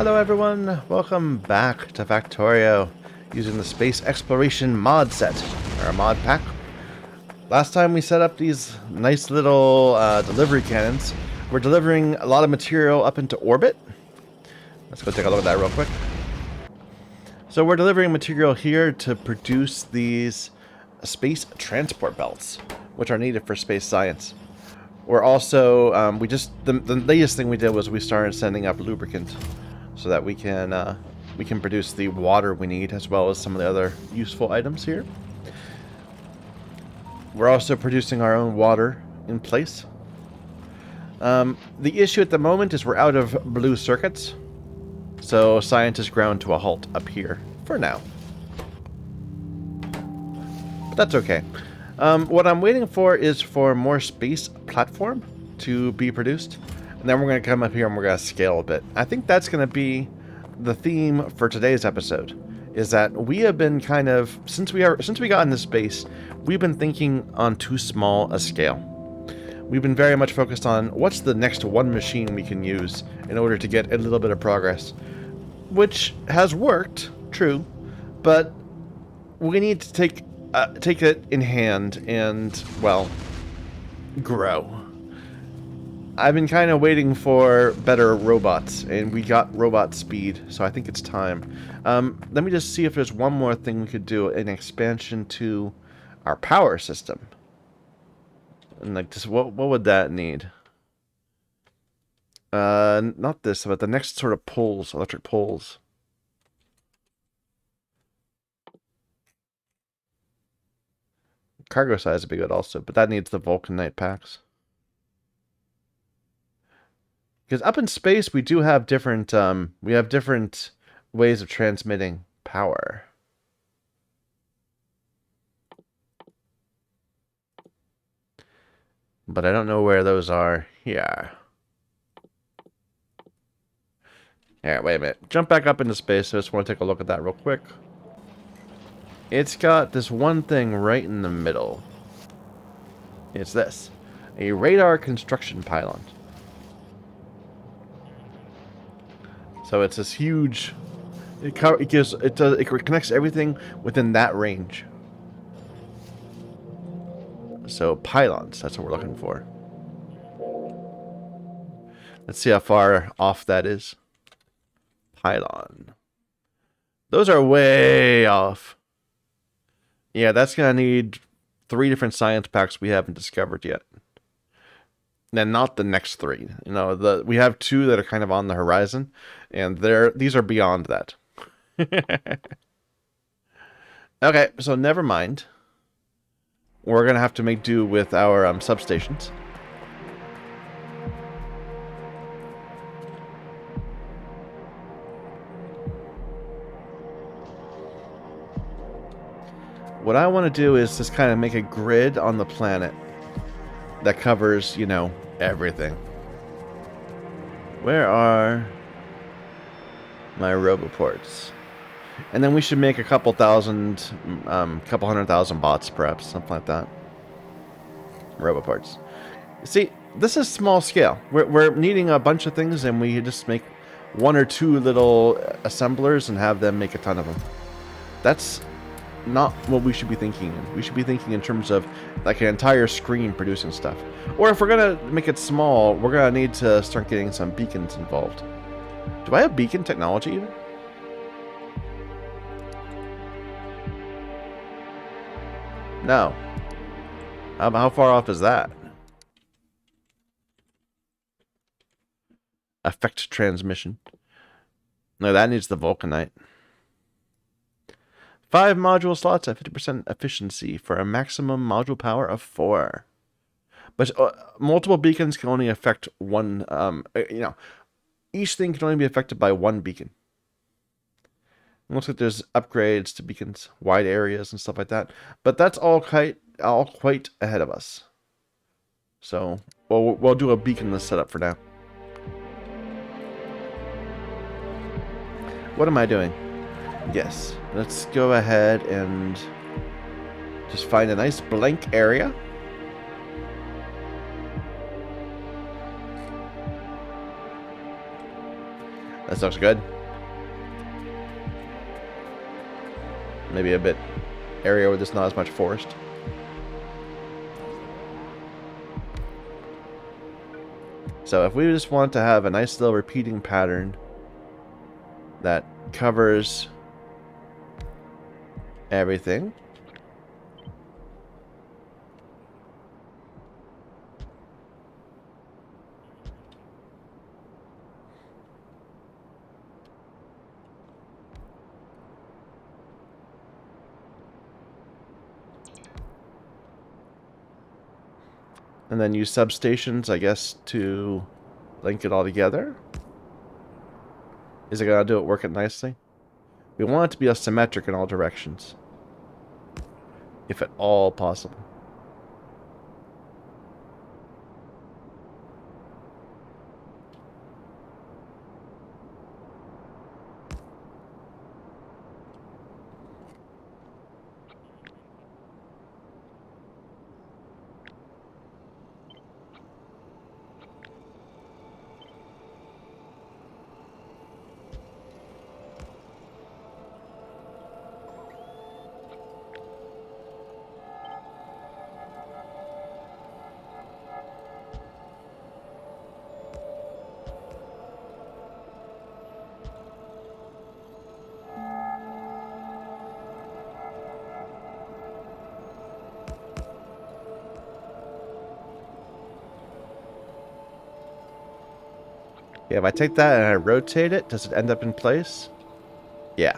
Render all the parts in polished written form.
Hello everyone, welcome back to Factorio using the Space Exploration mod set, or mod pack. Last time we set up these nice little delivery cannons. We're delivering a lot of material up into orbit. Let's go take a look at that real quick. So we're delivering material here to produce these space transport belts, which are needed for space science. We're also, the latest thing we did was we started sending up lubricant so that we can produce the water we need, as well as some of the other useful items here. We're also producing our own water in place. The issue at the moment is we're out of blue circuits, so science is ground to a halt up here for now. But that's okay. What I'm waiting for is for more space platform to be produced. And then we're going to come up here and we're going to scale a bit. I think that's going to be the theme for today's episode. Is that we have been kind of, since we got into space, we've been thinking on too small a scale. We've been very much focused on what's the next one machine we can use in order to get a little bit of progress. Which has worked, true, but we need to take it in hand and, well, grow. I've been kind of waiting for better robots, and we got robot speed, so I think it's time. Let me just see if there's one more thing we could do, an expansion to our power system. And like, just what would that need? Not this, but the next sort of poles, electric poles. Cargo size would be good also, but that needs the vulcanite packs. Because up in space, we do have different ways of transmitting power. But I don't know where those are here. Alright, wait a minute. Jump back up into space. I just want to take a look at that real quick. It's got this one thing right in the middle. It's this. A radar construction pylon. So it's this huge. It connects everything within that range. So pylons, that's what we're looking for. Let's see how far off that is. Pylon. Those are way off. Yeah, that's gonna need 3 different science packs we haven't discovered yet. And not the next 3. You know, we have 2 that are kind of on the horizon, and these are beyond that. Okay, so never mind. We're gonna have to make do with our substations. What I want to do is just kind of make a grid on the planet that covers, you know, everything. Where are my roboports? And then we should make a couple hundred thousand bots, perhaps, something like that. Roboports. See, this is small scale. We're needing a bunch of things, and we just make 1 or 2 little assemblers and have them make a ton of them. That's not what we should be thinking in. We should be thinking in terms of like an entire screen producing stuff. Or if we're gonna make it small, we're gonna need to start getting some beacons involved. Do I have beacon technology even? No. How far off is that? Effect transmission. No, that needs the vulcanite. 5 module slots at 50% efficiency for a maximum module power of 4. But multiple beacons can only affect one, each thing can only be affected by 1 beacon. It looks like there's upgrades to beacons, wide areas and stuff like that. But that's all quite ahead of us. So, we'll do a beaconless setup for now. What am I doing? Yes, let's go ahead and just find a nice blank area. This looks good. Maybe a bit area where there's not as much forest. So if we just want to have a nice little repeating pattern that covers everything. And then use substations, I guess, to link it all together. Is it going to do it working nicely? We want it to be symmetric in all directions, if at all possible. Yeah, if I take that and I rotate it, does it end up in place? Yeah.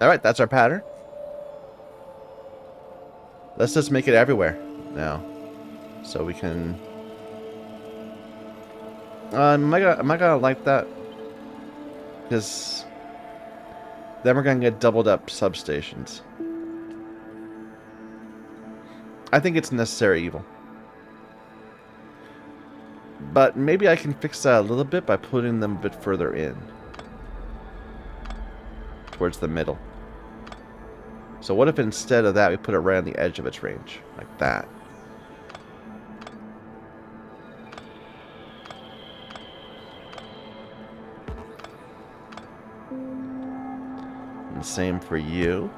Alright, that's our pattern. Let's just make it everywhere now. So we can... am I gonna like that? Because then we're gonna get doubled up substations. I think it's necessary evil. But maybe I can fix that a little bit by putting them a bit further in. Towards the middle. So what if instead of that we put it right on the edge of its range? Like that. And same for you.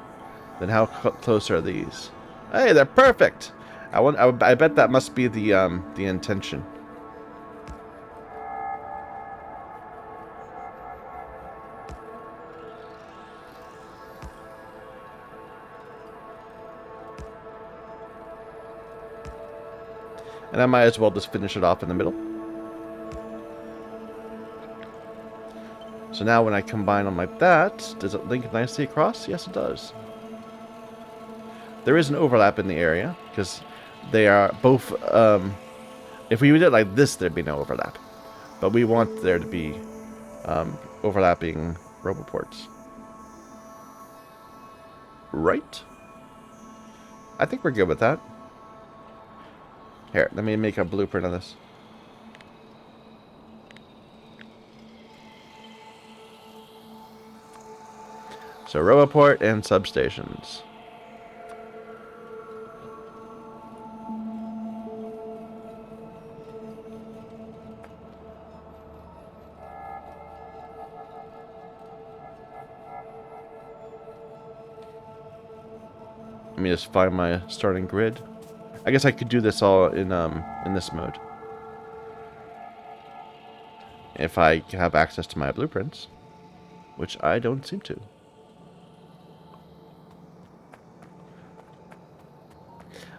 Then how close are these? Hey, they're perfect! I bet that must be the intention. And I might as well just finish it off in the middle. So now when I combine them like that, does it link nicely across? Yes, it does. There is an overlap in the area, because they are both... if we did it like this, there'd be no overlap. But we want there to be overlapping roboports. Right? I think we're good with that. Here, let me make a blueprint of this. So, roboport and substations. Let me just find my starting grid. I guess I could do this all in this mode. If I have access to my blueprints, which I don't seem to.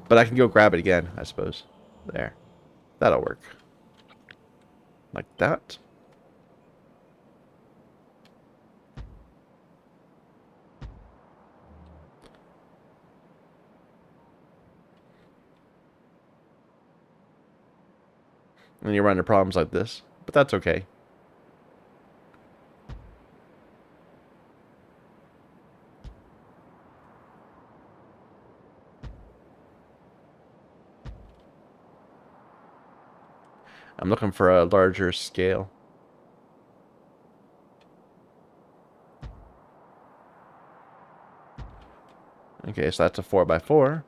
But I can go grab it again, I suppose. There. That'll work. Like that. And you run into problems like this. But that's okay. I'm looking for a larger scale. Okay, so that's a 4x4.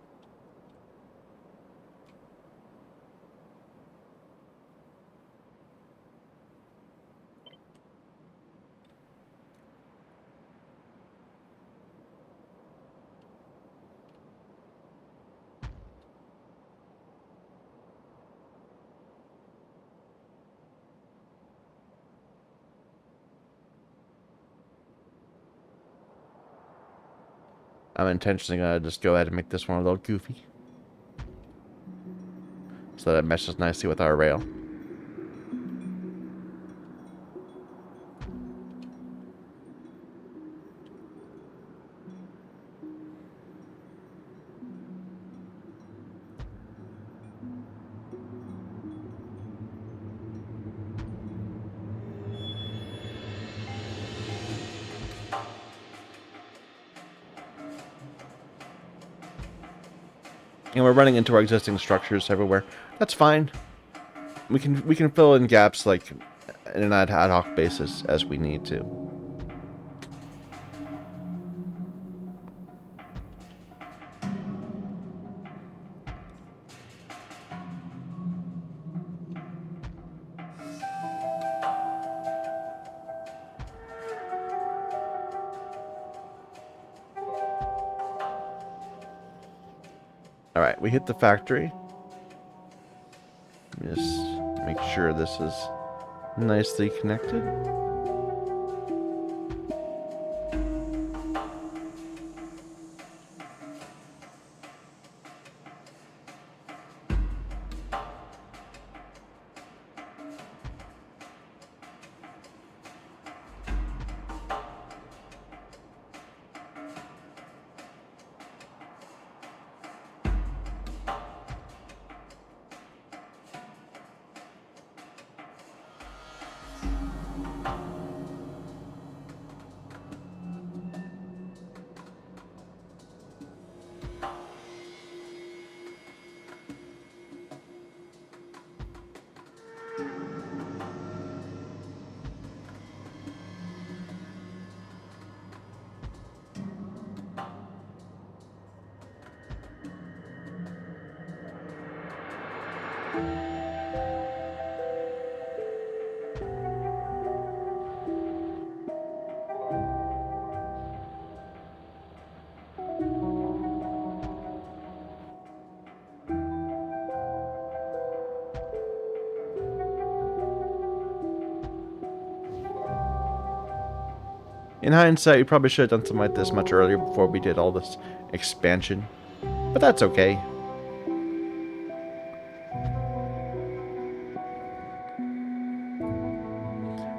I'm intentionally going to just go ahead and make this one a little goofy, so that it meshes nicely with our rail. And we're running into our existing structures everywhere. That's fine. We can fill in gaps like in an ad hoc basis as we need to. All right, we hit the factory. Just make sure this is nicely connected. In hindsight, we probably should have done something like this much earlier before we did all this expansion. But that's okay.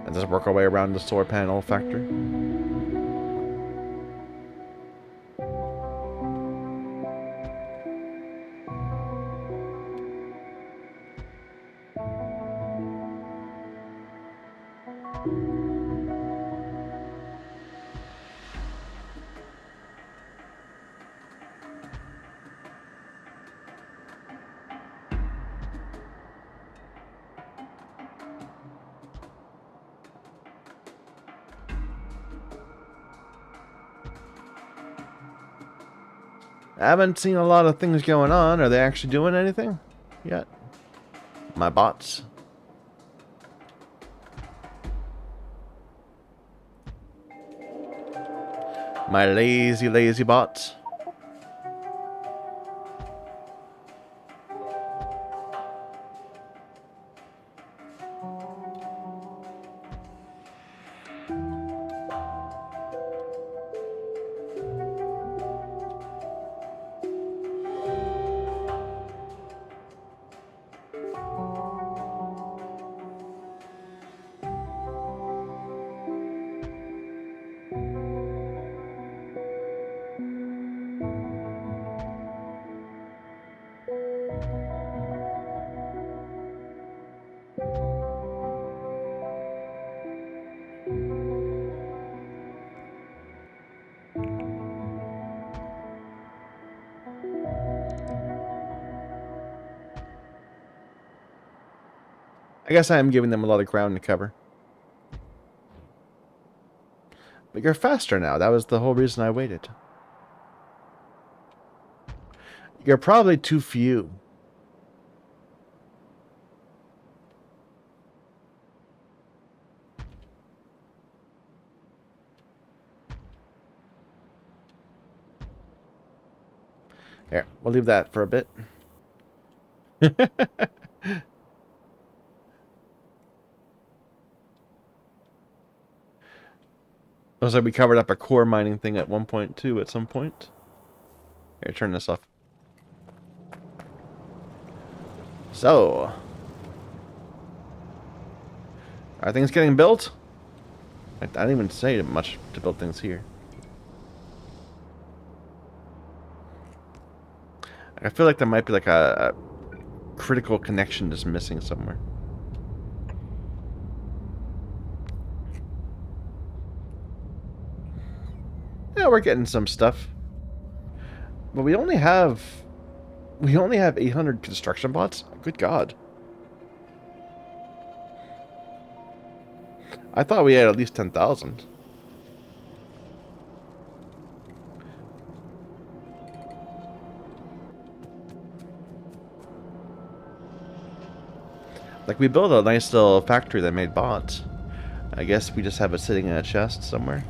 Let's just work our way around the solar panel factory. I haven't seen a lot of things going on. Are they actually doing anything yet? My bots. My lazy, lazy bots. I guess I am giving them a lot of ground to cover. But you're faster now. That was the whole reason I waited. You're probably too few. Here, we'll leave that for a bit. Looks like we covered up a core mining thing at 1.2 at some point. Here, turn this off. So, are things getting built? I didn't even say much to build things here. I feel like there might be like a critical connection just missing somewhere. Yeah, we're getting some stuff. But we only have 800 construction bots? Good God. I thought we had at least 10,000. Like, we built a nice little factory that made bots. I guess we just have it sitting in a chest somewhere.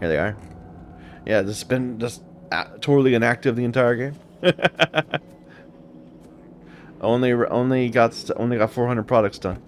Here they are. Yeah, this has been just totally inactive the entire game. only got 400 products done.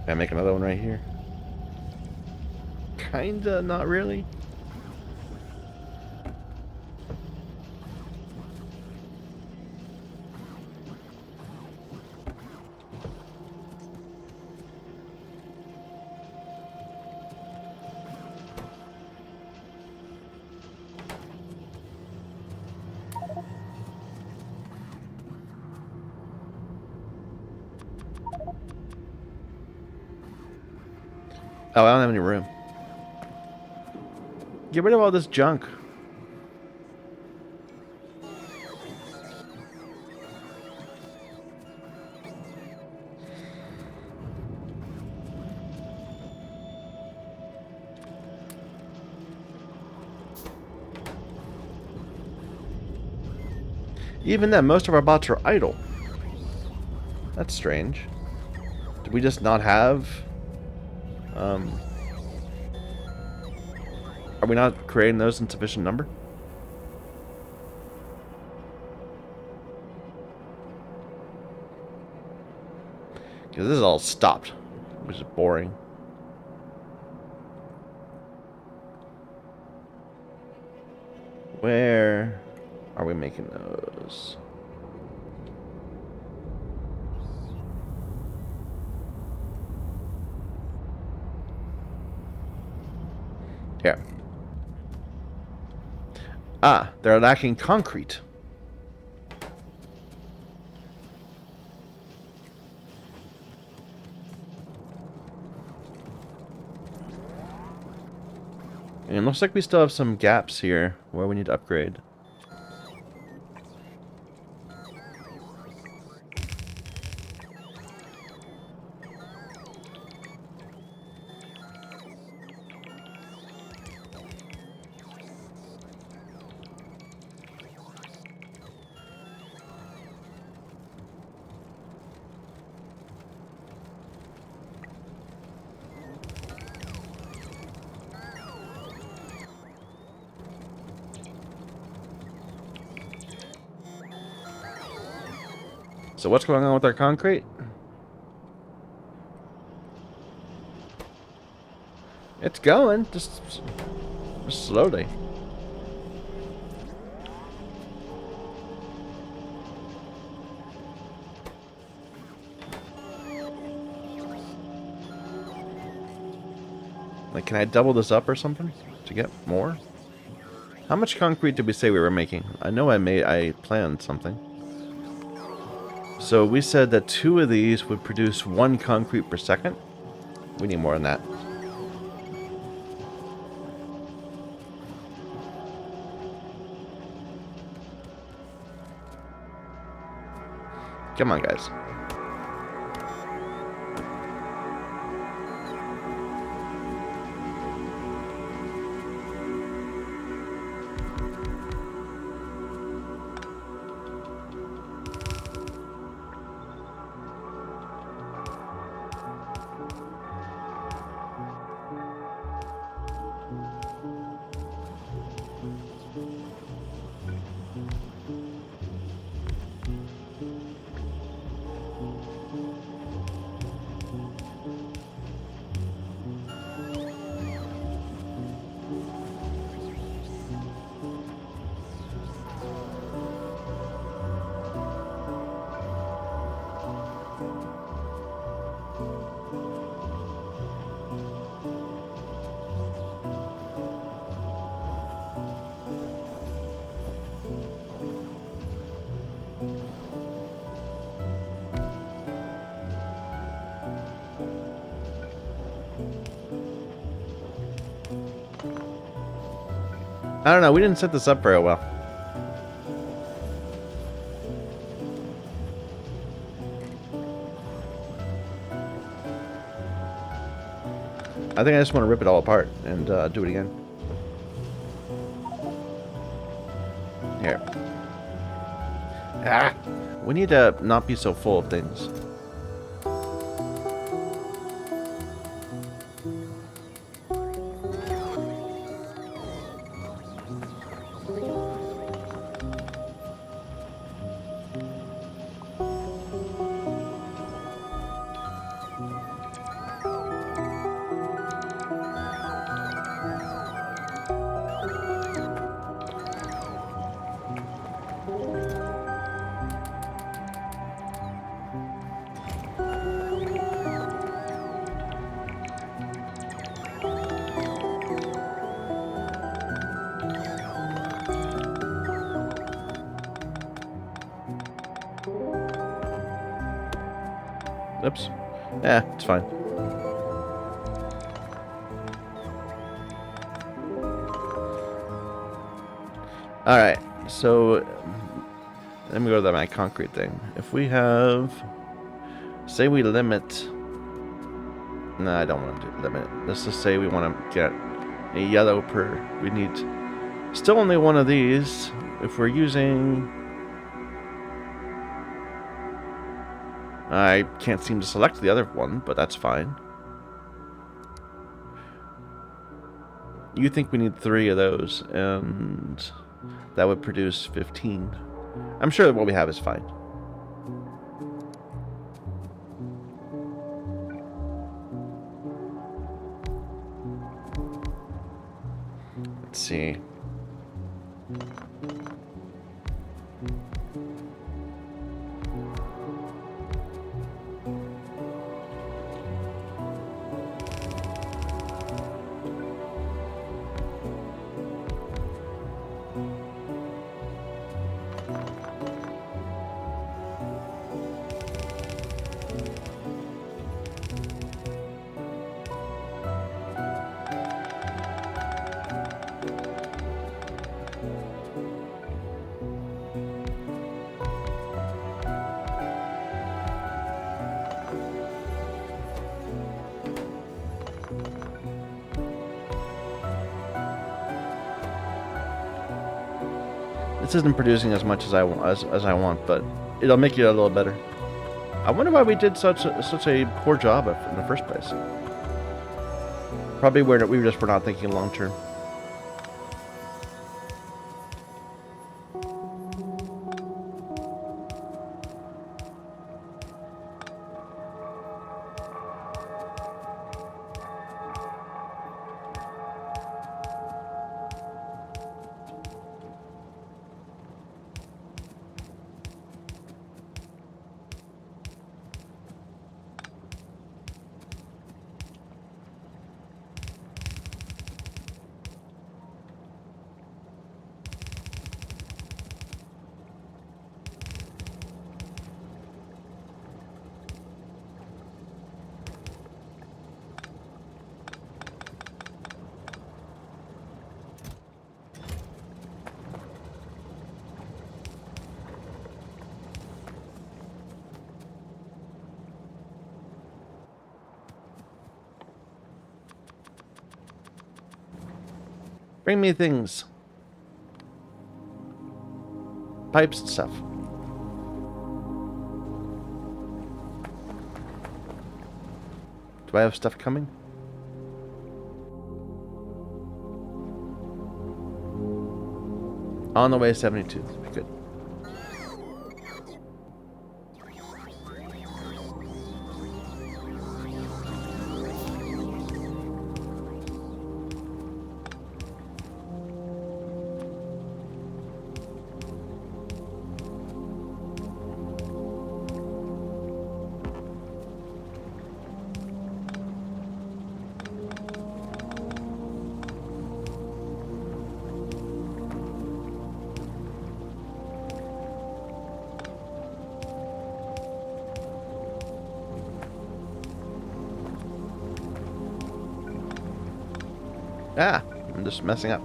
Can I make another one right here? Kinda, not really. Oh, I don't have any room. Get rid of all this junk. Even then, most of our bots are idle. That's strange. Did we just not have... Are we not creating those in sufficient number? Because this is all stopped, which is boring. Where are we making those? Here. Ah, they're lacking concrete. And it looks like we still have some gaps here where we need to upgrade. So what's going on with our concrete? It's going, just slowly. Like, can I double this up or something to get more? How much concrete did we say we were making? I know I planned something. So we said that 2 of these would produce 1 concrete per second. We need more than that. Come on, guys. I don't know. We didn't set this up very well. I think I just want to rip it all apart and do it again. Here. Ah! We need to not be so full of things. Oops. Yeah, it's fine. Alright, so let me go to my concrete thing. If we have, say we limit, no, I don't want to limit it. Let's just say we want to get a yellow per, we need still only one of these. If we're using, I can't seem to select the other one, but that's fine. You think we need 3 of those, and that would produce 15. I'm sure that what we have is fine. Let's see. This isn't producing as much as I want, but it'll make it a little better. I wonder why we did such a poor job in the first place. Probably we just were not thinking long term. Bring me things. Pipes and stuff. Do I have stuff coming? On the way, 72. Good. Ah, I'm just messing up.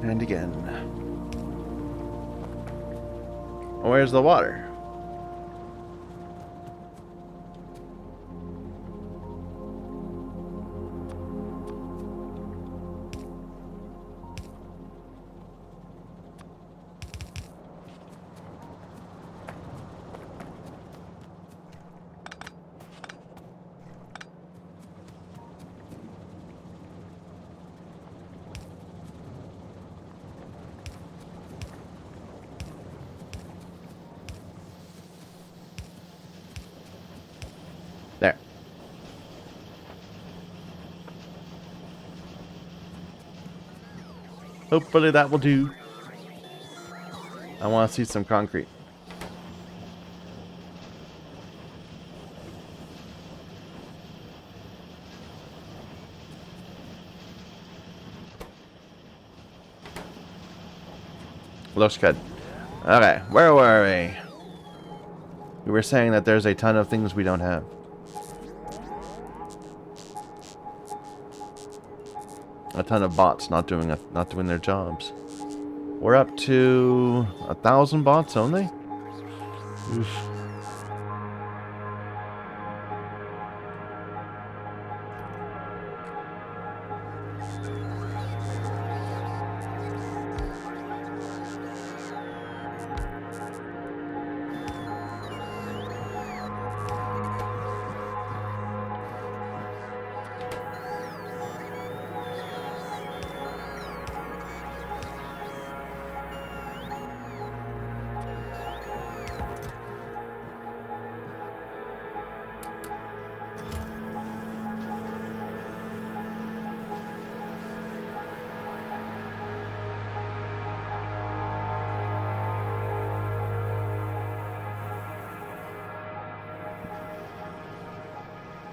And again. Where's the water? There. Hopefully that will do. I want to see some concrete. Looks good. Okay, where were we? We were saying that there's a ton of things we don't have. A ton of bots not doing their jobs. We're up to 1,000 bots only. Oof.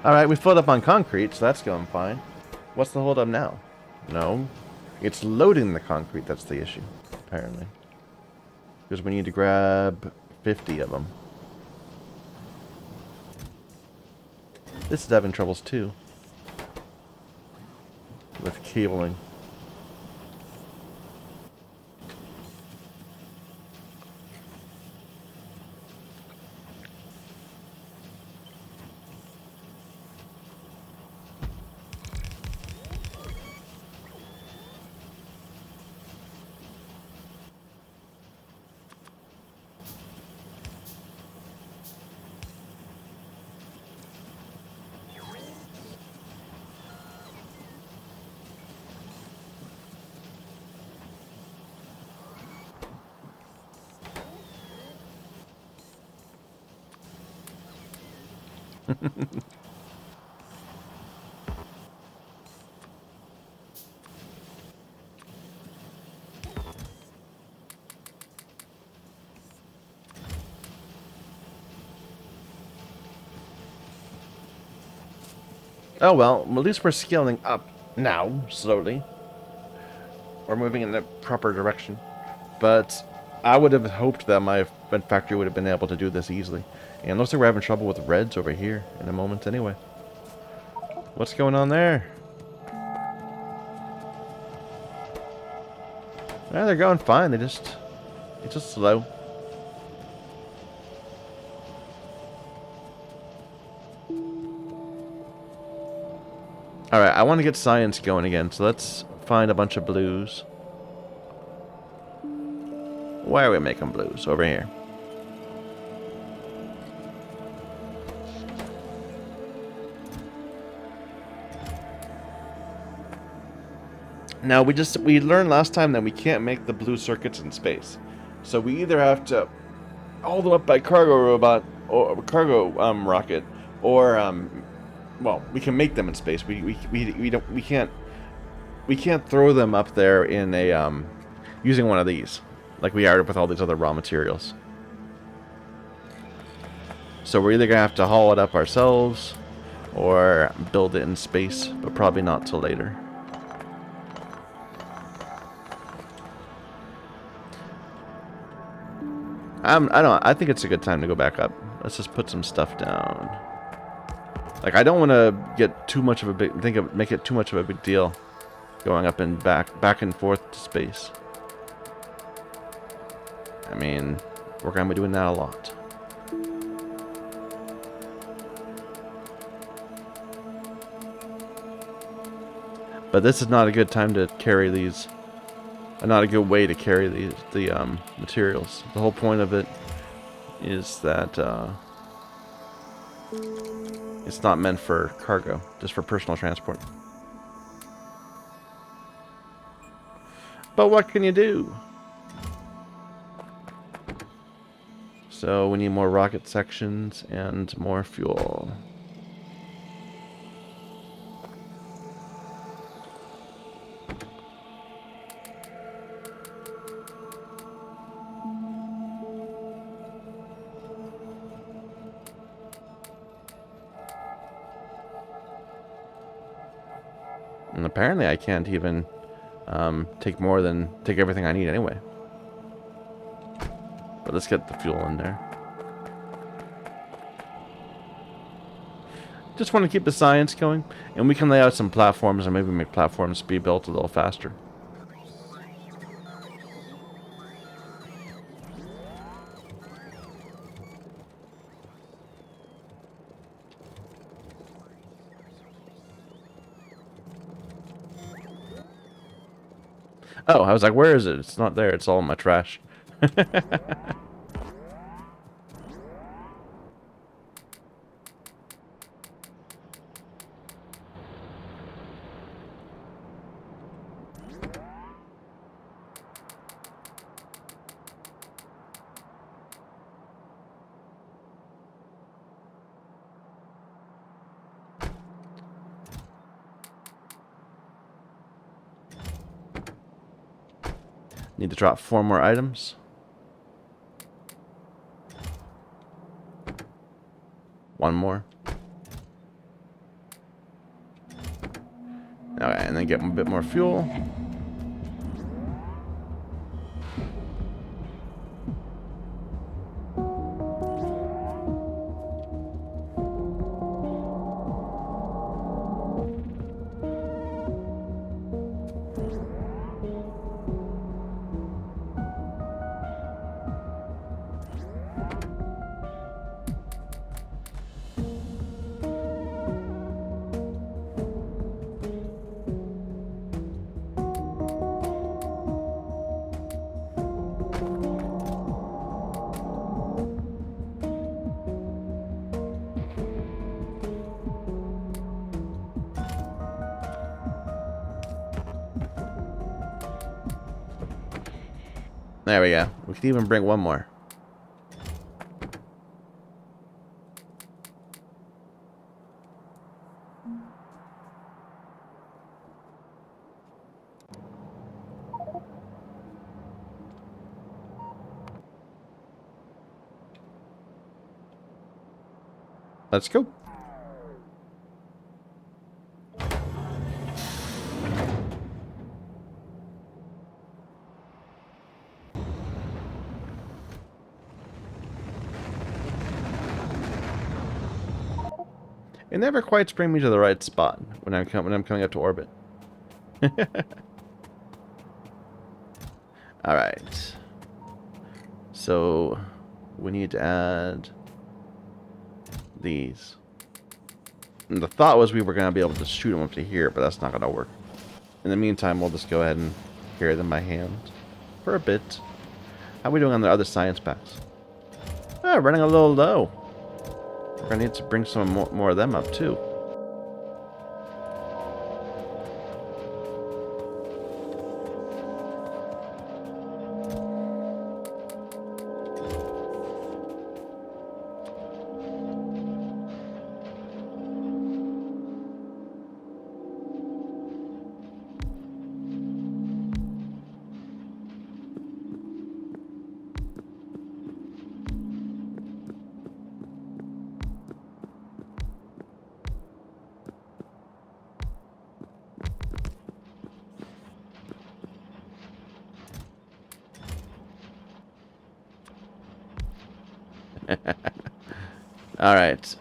Alright, we filled up on concrete, so that's going fine. What's the hold up now? No. It's loading the concrete that's the issue, apparently. Because we need to grab 50 of them. This is having troubles too. With cabling. Oh well, at least we're scaling up now, slowly. We're moving in the proper direction. But I would have hoped that my factory would have been able to do this easily. And it looks like we're having trouble with reds over here in a moment anyway. What's going on there? Yeah, they're going fine. It's just slow. Alright, I want to get science going again, so let's find a bunch of blues. Why are we making blues? Over here. Now, we learned last time that we can't make the blue circuits in space. So we either have to hold them up by cargo robot, or cargo rocket, or, well, we can make them in space. We can't throw them up there in a, using one of these, like we are with all these other raw materials. So we're either going to have to haul it up ourselves, or build it in space, but probably not till later. I think it's a good time to go back up. Let's just put some stuff down. Like, I don't want to get too much of a make it too much of a big deal going up and back and forth to space. I mean, we're going to be doing that a lot. But this is not a good time to carry these. Not a good way to carry the materials. The whole point of it is that it's not meant for cargo, just for personal transport. But what can you do? So we need more rocket sections and more fuel. And apparently I can't even take everything I need anyway. But let's get the fuel in there. Just want to keep the science going, and we can lay out some platforms and maybe make platforms be built a little faster. Oh, I was like, where is it? It's not there. It's all in my trash. Need to drop 4 more items. One more. Okay, and then get a bit more fuel. There we go. We could even bring one more. Let's go. It never quite brings me to the right spot when I'm coming up to orbit. All right. So we need to add these. And the thought was we were going to be able to shoot them up to here, but that's not going to work. In the meantime, we'll just go ahead and carry them by hand for a bit. How are we doing on the other science packs? Oh, running a little low. We're going to need to bring some more of them up, too. All right.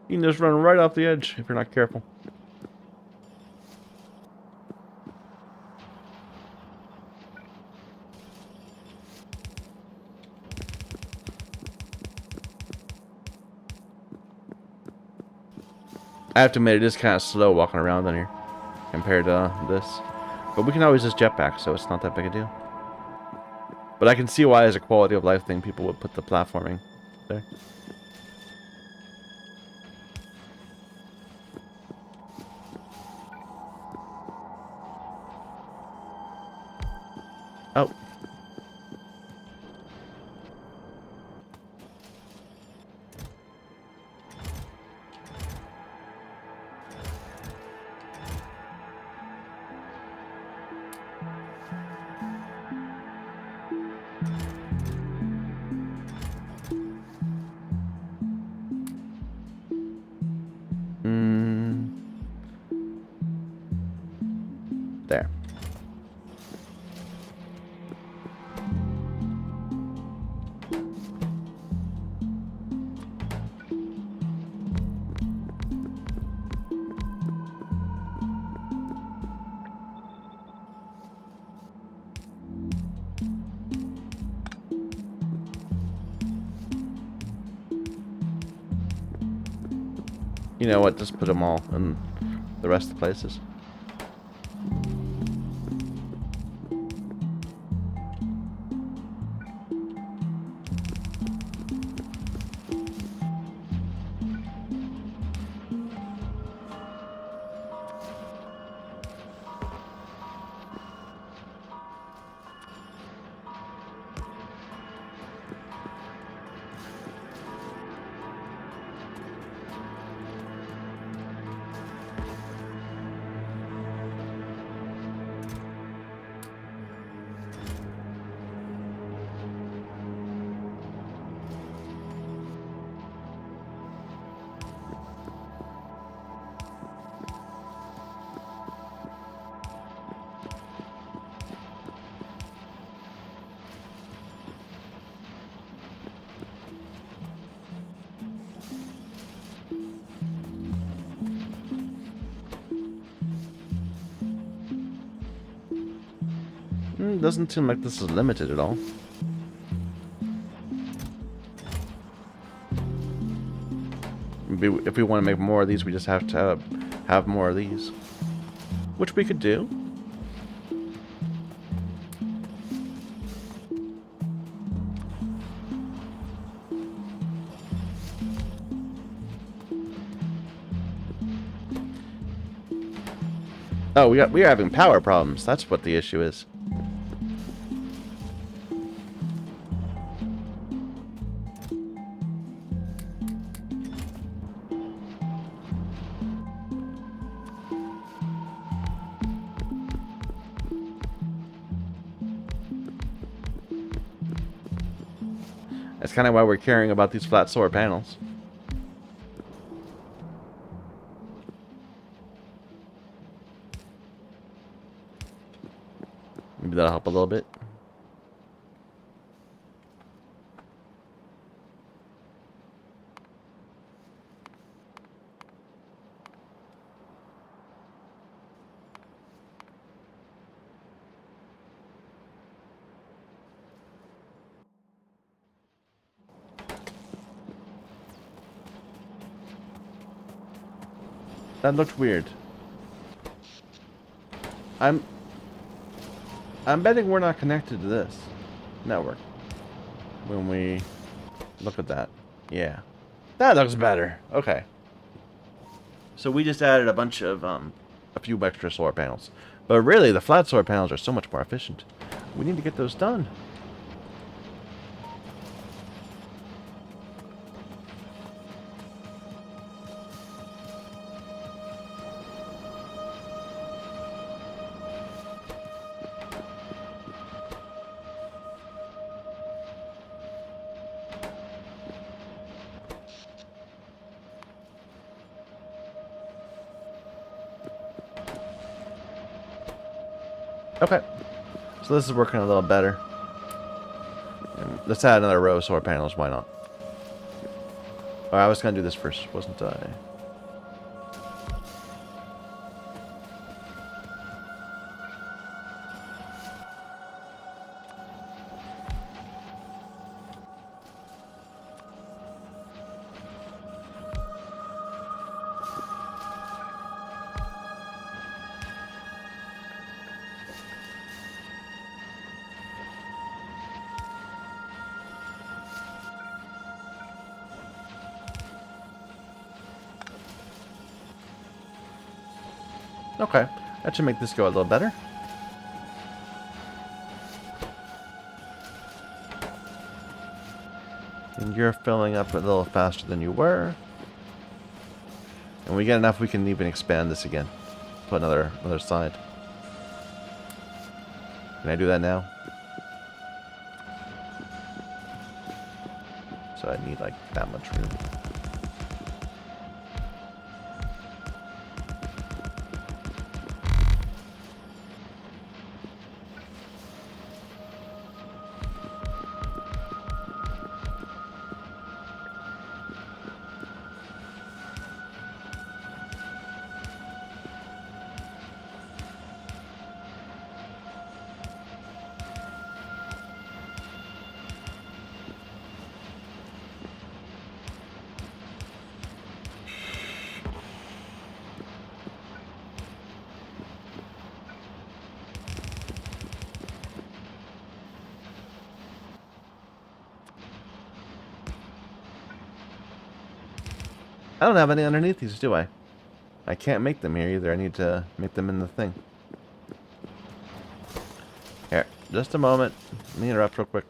You can just run right off the edge if you're not careful. I have to admit, it is kind of slow walking around in here compared to this. But we can always just jetpack, so it's not that big a deal. But I can see why, as a quality of life thing, people would put the platforming there. Oh. There. You know what? Just put them all in the rest of the places. Doesn't seem like this is limited at all. If we want to make more of these, we just have to have more of these. Which we could do. Oh, we are having power problems. That's what the issue is. That's kind of why we're caring about these flat solar panels. Maybe that'll help a little bit. That looked weird. I'm betting we're not connected to this network. When we look at that. Yeah. That looks better. Okay. So we just added a bunch of, a few extra solar panels. But really, the flat solar panels are so much more efficient. We need to get those done. Okay. So this is working a little better. And let's add another row of solar panels. Why not? Oh, I was going to do this first, wasn't I? Okay. That should make this go a little better. And you're filling up a little faster than you were. And we get enough, we can even expand this again. Put another side. Can I do that now? So I need like that much room. I don't have any underneath these, do I? I can't make them here either. I need to make them in the thing. Here, just a moment. Let me interrupt real quick.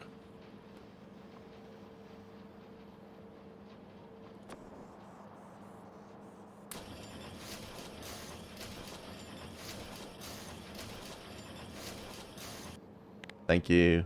Thank you.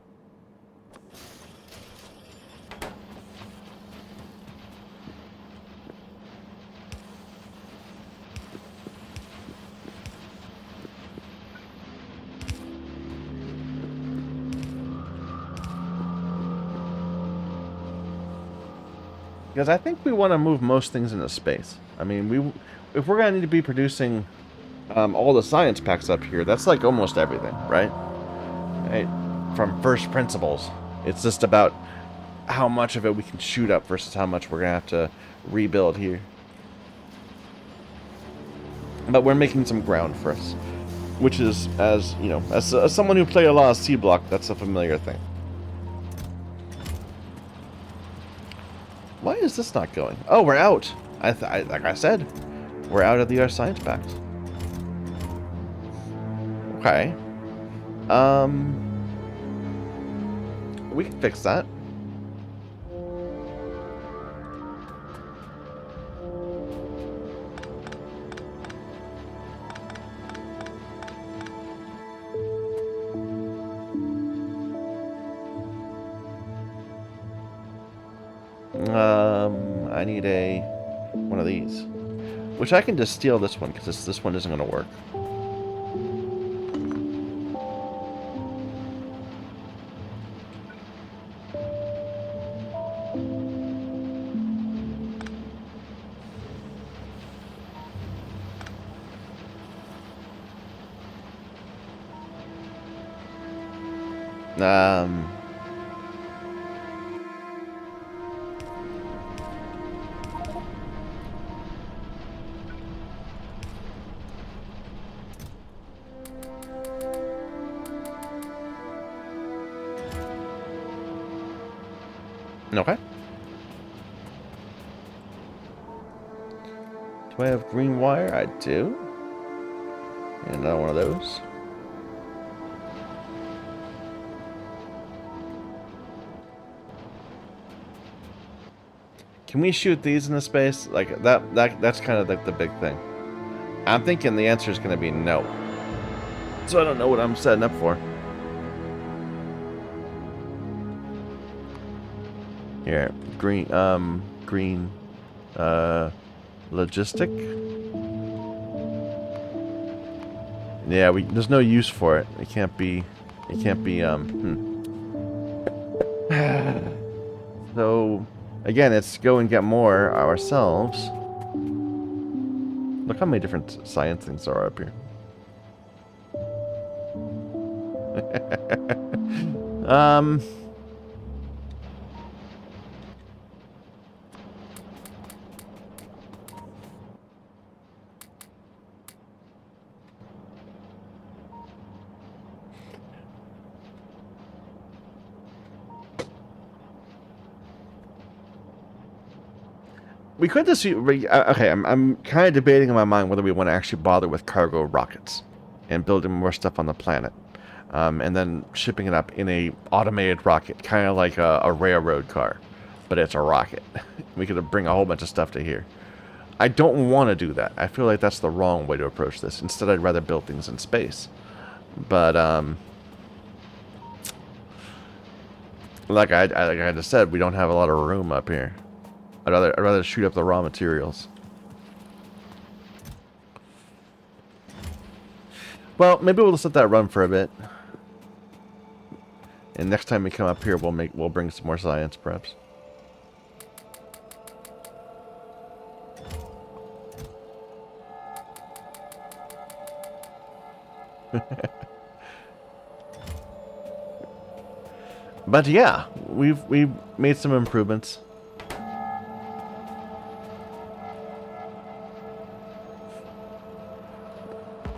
Because I think we want to move most things into space. I mean, if we're going to need to be producing all the science packs up here, that's like almost everything, right? Right? From first principles. It's just about how much of it we can shoot up versus how much we're going to have to rebuild here. But we're making some ground for us. Which is, as you know, as someone who played a lot of C-Block, that's a familiar thing. Why is this not going? Oh, we're out. Like I said, we're out of the science packs. Okay. We can fix that. I need one of these. Which I can just steal this one, because this one isn't going to work. Okay. Do I have green wire? I do. And another one of those. Can we shoot these into space? Like that's kind of like the big thing. I'm thinking the answer is going to be no. So I don't know what I'm setting up for. Here, green, logistic. Yeah, there's no use for it. It can't be, So, again, it's go and get more ourselves. Look how many different science things there are up here. We could just okay. I'm kind of debating in my mind whether we want to actually bother with cargo rockets and building more stuff on the planet, and then shipping it up in a automated rocket, kind of like a railroad car, but it's a rocket. We could bring a whole bunch of stuff to here. I don't want to do that. I feel like that's the wrong way to approach this. Instead, I'd rather build things in space. But like I just said, we don't have a lot of room up here. I'd rather shoot up the raw materials. Well, maybe we'll just let that run for a bit. And next time we come up here, we'll bring some more science, perhaps. But yeah, we've made some improvements.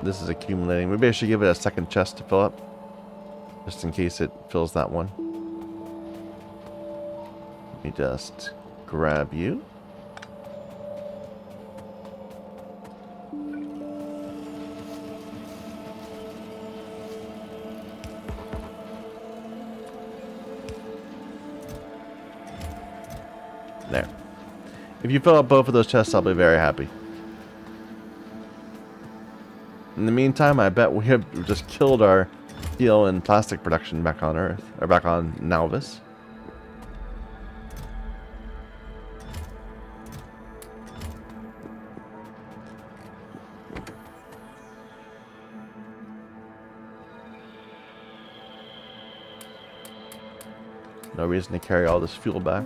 This is accumulating. Maybe I should give it a second chest to fill up, just in case it fills that one. Let me just grab you. There. If you fill up both of those chests, I'll be very happy. In the meantime, I bet we have just killed our steel and plastic production back on Earth, or back on Nalvis. No reason to carry all this fuel back.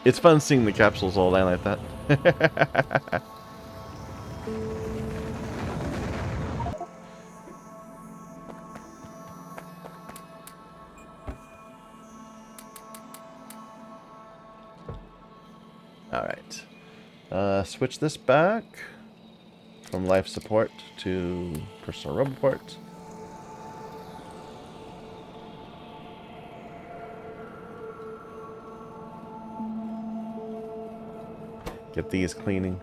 It's fun seeing the capsules all land like that. Alright. Switch this back from life support to personal roboport. Get these cleaning.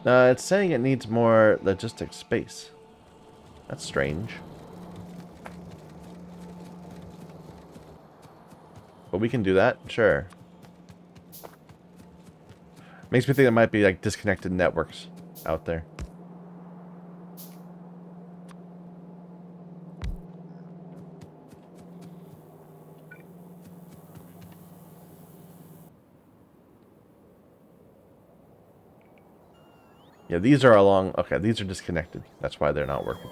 It's saying it needs more logistic space. That's strange. But we can do that? Sure. Makes me think it might be like disconnected networks out there. Yeah, these are along... Okay, these are disconnected. That's why they're not working.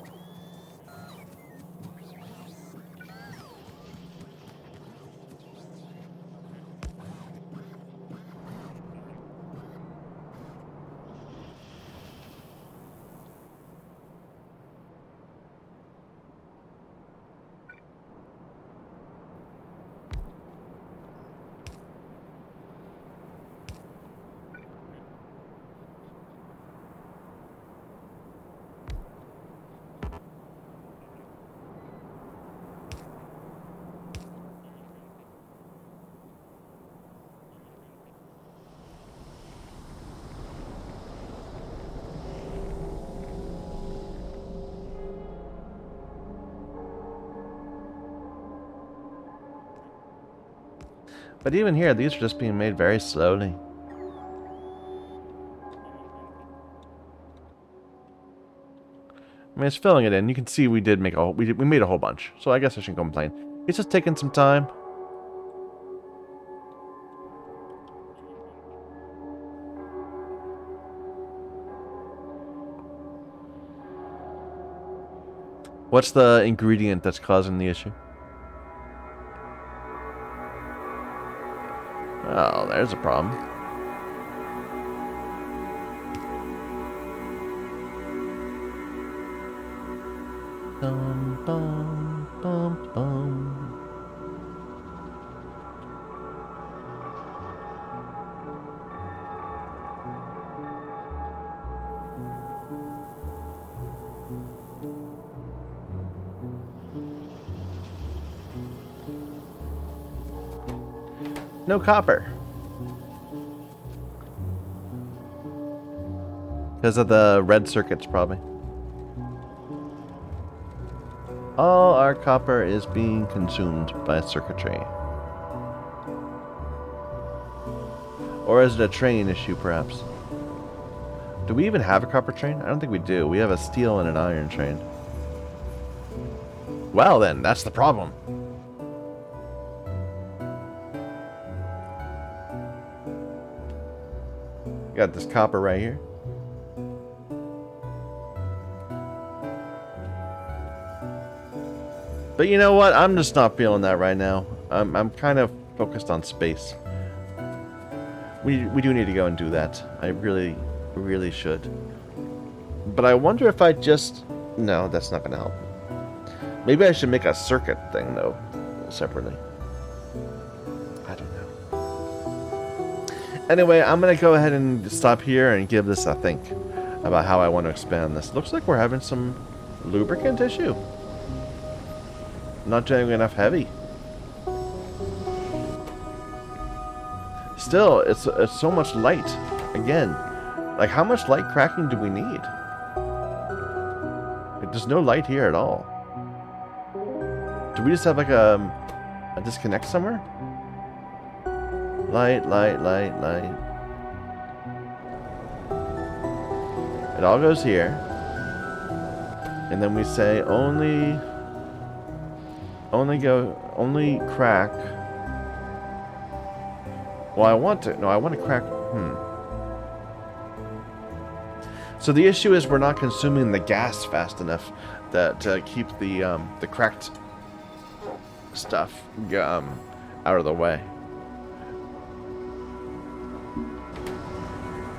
But even here, these are just being made very slowly. I mean, it's filling it in. You can see we did make a we made a whole bunch. So I guess I shouldn't complain. It's just taking some time. What's the ingredient that's causing the issue? Oh, there's a problem. Bum, bum, bum, bum. No copper. Because of the red circuits, probably. All our copper is being consumed by circuitry. Or is it a train issue, perhaps? Do we even have a copper train? I don't think we do. We have a steel and an iron train. Well then, that's the problem. Got this copper right here. But you know what? I'm just not feeling that right now. I'm kind of focused on space. We do need to go and do that. I really should. But I wonder if I just... No, that's not going to help. Maybe I should make a circuit thing, though, separately. I don't know. Anyway, I'm going to go ahead and stop here and give this a think about how I want to expand this. Looks like we're having some lubricant issue. Not generating enough heavy. Still, it's so much light. Again, like how much light cracking do we need? Like, there's no light here at all. Do we just have like a disconnect somewhere? Light, light, light, light. It all goes here. And then we say only crack. Well, I want to crack. So the issue is we're not consuming the gas fast enough to keep the cracked stuff out of the way.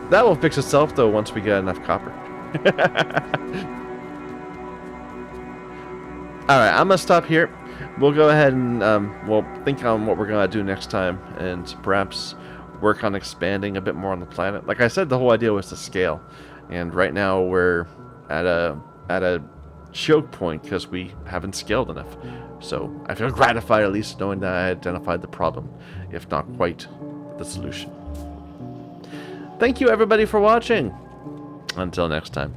That will fix itself though once we get enough copper. All right, I'm gonna stop here. We'll go ahead and we'll think on what we're gonna do next time, and perhaps work on expanding a bit more on the planet. Like I said, the whole idea was to scale, and right now we're at a choke point because we haven't scaled enough. So I feel gratified at least knowing that I identified the problem, if not quite the solution. Thank you everybody for watching. Until next time.